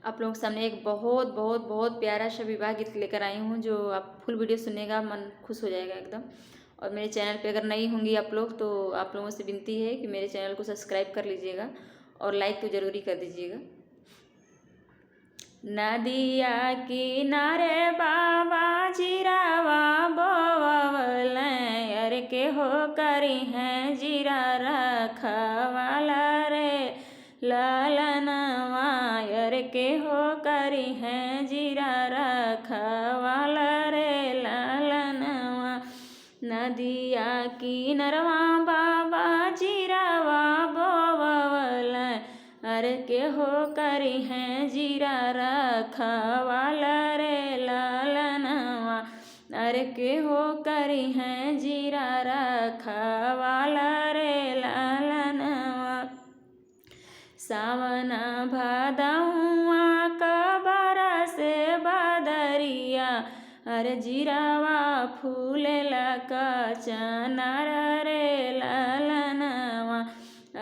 आप लोगों के सामने एक बहुत बहुत बहुत प्यारा सा विवाह गीत लेकर आई हूँ, जो आप फुल वीडियो सुनेगा मन खुश हो जाएगा एकदम। और मेरे चैनल पे अगर नई होंगी आप लोग, तो आप लोगों से विनती है कि मेरे चैनल को सब्सक्राइब कर लीजिएगा और लाइक तो ज़रूरी कर दीजिएगा। नदिया किनारे बाबा जीरावा बोवल, अरे के हो करी हैं जीरा रखवाला रे लालनवा, अरे के हो करी हैं जीरा रखवाला रे लालनवा। नदिया किनरवा बाबा जीरावा बोवल, अरे के हो करी हैं जीरा रखवाला रे लालनवा, अरे के हो करी हैं जीरा रखवाला रे लालनवा। सावन भादउआ कबरा से बदरिया, अरे जीरावा फूलेला का चनार रे लालनवा,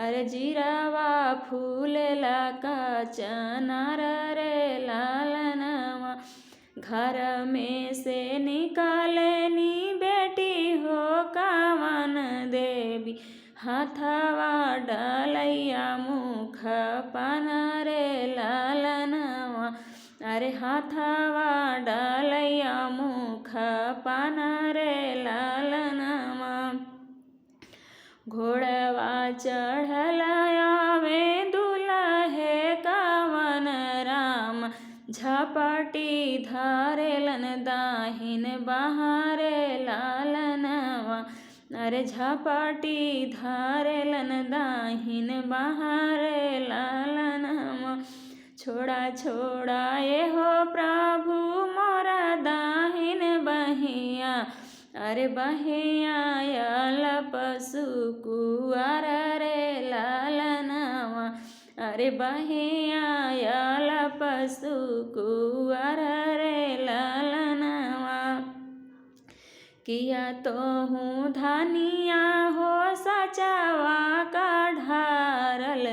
अरे जीरावा फूलेला का चनार रे लालनवा। घर में से निकाले नी बेटी हो कावन देवी, हाथवा डालैया मुख पान रे लालनवा, अरे हाथवा डालैया मुख पान रे लालनवा। घोड़वा चढ़लायावे दुल्हे कावन राम, झपटी धरेलन दाहिन बहारे लालनवा, अरे झपटी धरेलन दाहिन बहारे लालनवा। छोड़ा छोड़ा ये हो प्रभु मोरा दाहिन बहिया, अरे बहिया पशु कुआर रे लालनवा, अरे बहिया पशु कुआर रे लालनवा। किया तो हूँ धनिया हो सचवा का ढारल,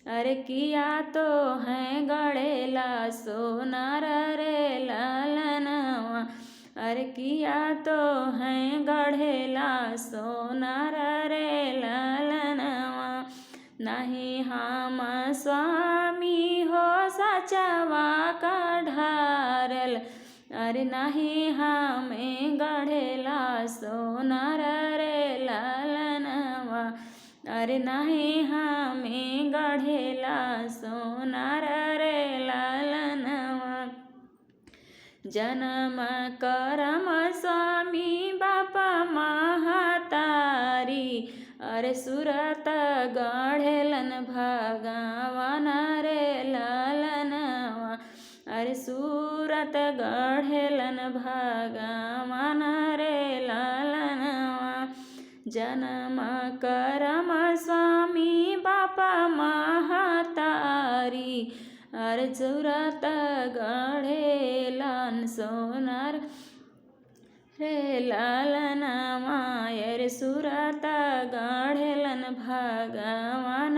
अरे किया तो है गड़ेला सोनार रे लालनवा, अरे किया तो है गढ़ेला सोनार रे लालनवा। नहीं हम स्वामी हो सचवा का ढारल, अरे नहीं हमें गढ़ेला सोनार रे लालनवा, अरे नहीं हमें गढ़ेला सोनार रे लालनवा। जन्म करम स्वामी बापा महतारी, अरे सूरत गढ़ेलन भगवान रे लालनवा, अरे सूरत गढ़ेलन भगवान रे लालनवा। जन्म करम स्वामी बापा महतारी, अरे सूरत गढ़ेलन सोनार रे लालनवा, अरे सूरत गढ़ेलन भगवान